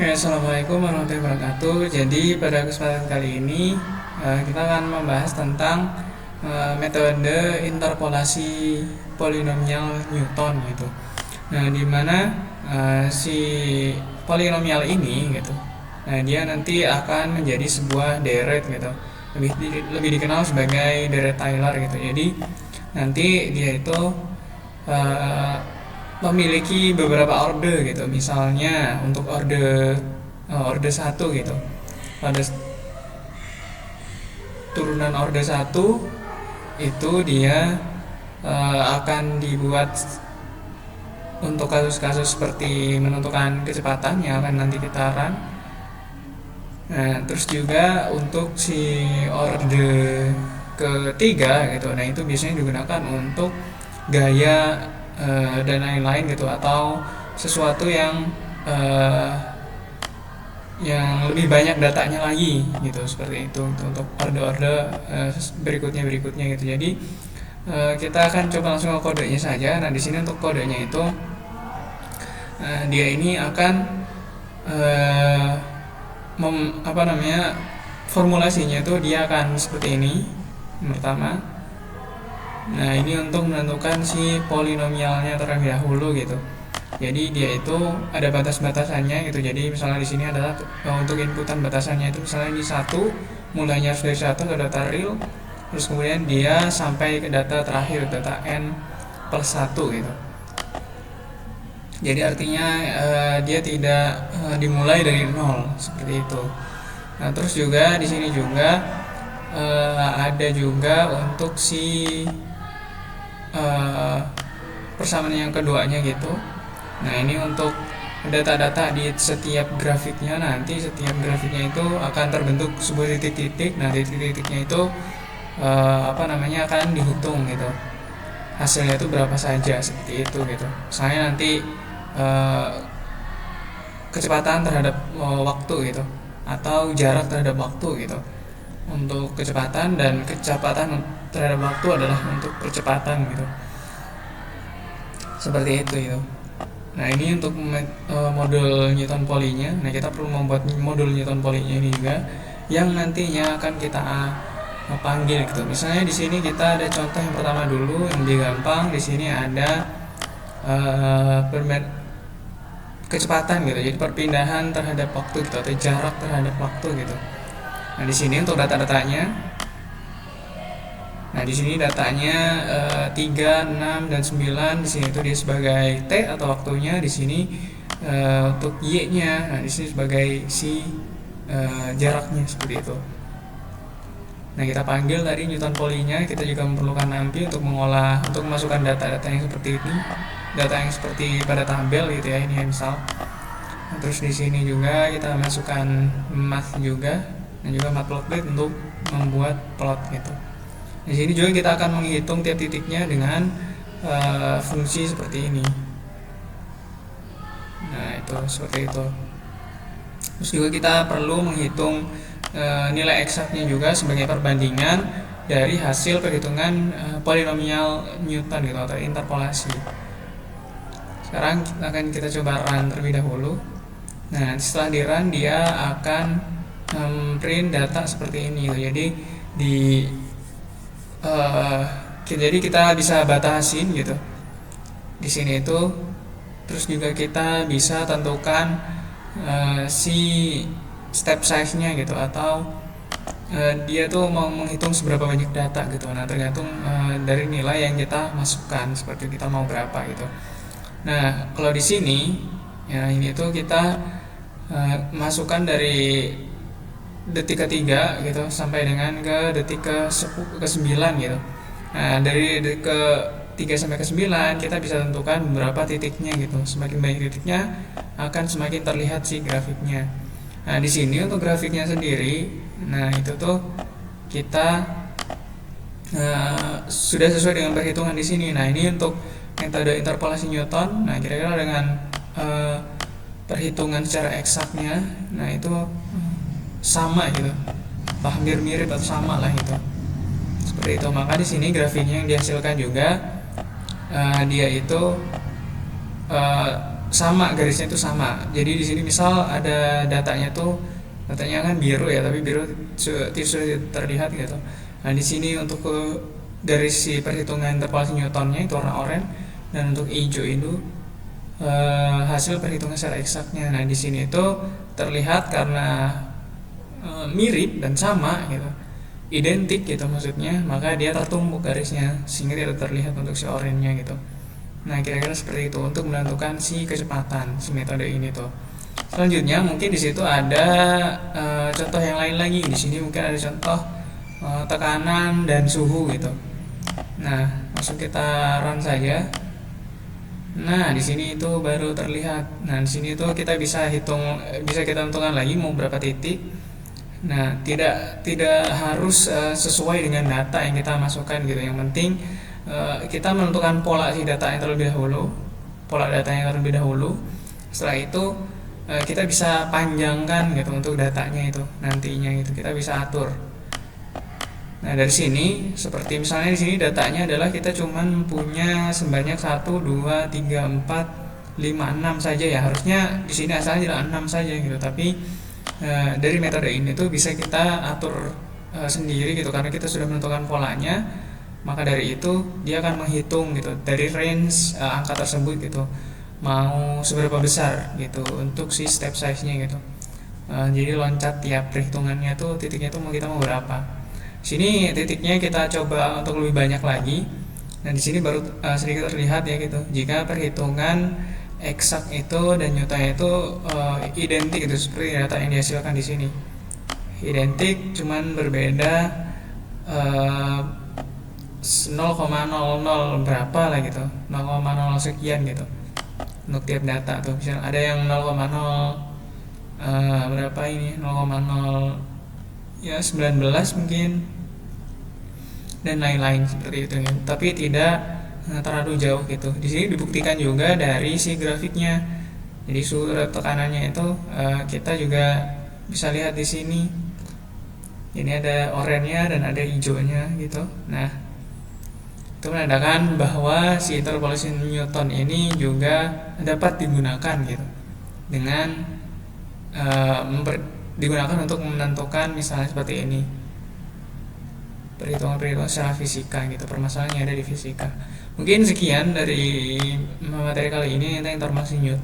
Ya, Assalamualaikum warahmatullahi wabarakatuh. Jadi pada kesempatan kali ini kita akan membahas tentang metode interpolasi polinomial Newton gitu. Nah, di mana si polinomial ini gitu. Nah, dia nanti akan menjadi sebuah deret gitu. Lebih dikenal sebagai deret Taylor gitu. Jadi nanti dia itu eh, memiliki beberapa orde gitu. Misalnya untuk orde satu gitu. Pada turunan orde satu itu dia akan dibuat untuk kasus-kasus seperti menentukan kecepatan yang akan nanti kita run. Nah, terus juga untuk si orde ketiga gitu. Nah, itu biasanya digunakan untuk gaya dan lain-lain gitu, atau sesuatu eh, yang lebih banyak datanya lagi gitu, seperti itu untuk orde-orde berikutnya gitu. Jadi kita akan coba langsung ke kodenya saja. Nah, di sini untuk kodenya itu dia ini akan eh, apa namanya, formulasinya itu dia akan seperti ini. Yang pertama, nah ini untuk menentukan si polinomialnya terlebih dahulu gitu. Jadi dia itu ada batas-batasannya gitu. Jadi misalnya di sini adalah untuk inputan batasannya itu misalnya di satu, mulainya harus dari satu ke data real, terus kemudian dia sampai ke data terakhir, data n plus satu gitu. Jadi artinya dia tidak dimulai dari nol seperti itu. Nah, terus juga di sini juga ada juga untuk si persamaan yang keduanya gitu. Nah, ini untuk data-data di setiap grafiknya. Nanti setiap grafiknya itu akan terbentuk sebuah titik-titik. Nah, titik-titiknya itu apa namanya, akan dihitung gitu. Hasilnya itu berapa saja seperti itu gitu. Misalnya nanti eh, kecepatan terhadap waktu gitu, atau jarak terhadap waktu gitu. Untuk kecepatan, dan kecepatan terhadap waktu adalah untuk percepatan gitu. Seperti itu gitu. Nah, ini untuk modul Newton Poly-nya. Nah, kita perlu membuat modul Newton Poly-nya ini juga, yang nantinya akan kita panggil gitu. Misalnya di sini kita ada contoh yang pertama dulu yang lebih gampang. Di sini ada kecepatan gitu. Jadi perpindahan terhadap waktu gitu, atau jarak terhadap waktu gitu. Nah, di sini untuk data-datanya. Nah, di sini datanya 3, 6 dan 9. Di sini itu dia sebagai T atau waktunya. Di sini untuk Y-nya. Nah, di sini sebagai si jaraknya seperti itu. Nah, kita panggil tadi Newton Poly-nya. Kita juga memerlukan NumPy untuk mengolah, untuk memasukkan data-data yang seperti ini, data yang seperti pada tabel gitu ya, ini ya misal. Nah, terus di sini juga kita masukkan math juga, dan juga matplotlib untuk membuat plot gitu. Di sini juga kita akan menghitung tiap titiknya dengan fungsi seperti ini. Nah, itu seperti itu. Terus juga kita perlu menghitung nilai eksaknya juga sebagai perbandingan dari hasil perhitungan polinomial Newton gitu, atau interpolasi. Sekarang akan kita coba run terlebih dahulu. Nah, setelah di run dia akan print data seperti ini gitu. Jadi jadi kita bisa batasin gitu di sini itu. Terus juga kita bisa tentukan si step size-nya gitu, atau dia tuh mau menghitung seberapa banyak data gitu. Nah, tergantung dari nilai yang kita masukkan, seperti kita mau berapa gitu. Nah, kalau di sini ya, ini tuh kita masukkan dari detik ketiga gitu sampai dengan ke detik ke 9 gitu. Nah, dari detik ke 3 sampai ke 9 kita bisa tentukan berapa titiknya gitu. Semakin banyak titiknya akan semakin terlihat si grafiknya. Nah, di sini untuk grafiknya sendiri, nah itu tuh kita sudah sesuai dengan perhitungan di sini. Nah, ini untuk metode interpolasi Newton. Nah, kira-kira dengan perhitungan secara eksaknya, nah itu sama gitu, hampir mirip atau sama lah itu, seperti itu. Maka di sini grafiknya yang dihasilkan juga dia itu sama, garisnya itu sama. Jadi di sini misal ada datanya kan biru ya, tapi biru sudah terlihat gitu. Nah di sini untuk garis si perhitungan interpolasi Newtonnya itu warna oranye, dan untuk hijau itu hasil perhitungan secara eksaknya. Nah di sini itu terlihat karena mirip dan sama gitu, identik gitu maksudnya, maka dia tertumbuk garisnya sehingga tidak terlihat untuk si oranye gitu. Nah kira-kira seperti itu untuk menentukan si kecepatan si metode ini tuh. Selanjutnya mungkin di situ ada contoh yang lain lagi. Di sini mungkin ada contoh tekanan dan suhu gitu. Nah langsung kita run saja. Nah di sini itu baru terlihat. Nah di sini itu kita bisa bisa kita tentukan lagi mau berapa titik. Nah tidak harus sesuai dengan data yang kita masukkan gitu. Yang penting kita menentukan pola si data yang terlebih dahulu, pola datanya terlebih dahulu. Setelah itu kita bisa panjangkan gitu untuk datanya itu nantinya gitu, kita bisa atur. Nah dari sini seperti misalnya di sini datanya adalah kita cuman punya sebanyak 1, 2, 3, 4, 5, 6 saja ya, harusnya di sini asalnya adalah 6 saja gitu, tapi dari metode ini tuh bisa kita atur sendiri gitu, karena kita sudah menentukan polanya. Maka dari itu dia akan menghitung gitu dari range angka tersebut gitu, mau seberapa besar gitu untuk si step size nya gitu. Jadi loncat tiap perhitungannya tuh titiknya tuh kita mau berapa. Sini titiknya kita coba untuk lebih banyak lagi. Nah di sini baru sedikit terlihat ya gitu, jika perhitungan eksak itu dan nyatanya itu identik gitu, seperti data yang dihasilkan di sini identik, cuman berbeda 0,00 berapa lah gitu, 0,00 sekian gitu untuk tiap data tuh. Misalnya ada yang 0,0 berapa ini, 0,0 ya 19 mungkin, dan lain-lain seperti itu ya. Tapi tidak terlalu jauh gitu. Di sini dibuktikan juga dari si grafiknya. Jadi suhu tekanannya itu kita juga bisa lihat di sini. Ini ada oranye dan ada hijaunya gitu. Nah, itu menandakan bahwa si interpolasi Newton ini juga dapat digunakan gitu, dengan digunakan untuk menentukan misalnya seperti ini, perhitungan-perhitungan secara fisika gitu, permasalahan yang ada di fisika. Mungkin sekian dari materi kali ini tentang interpolasi Newton.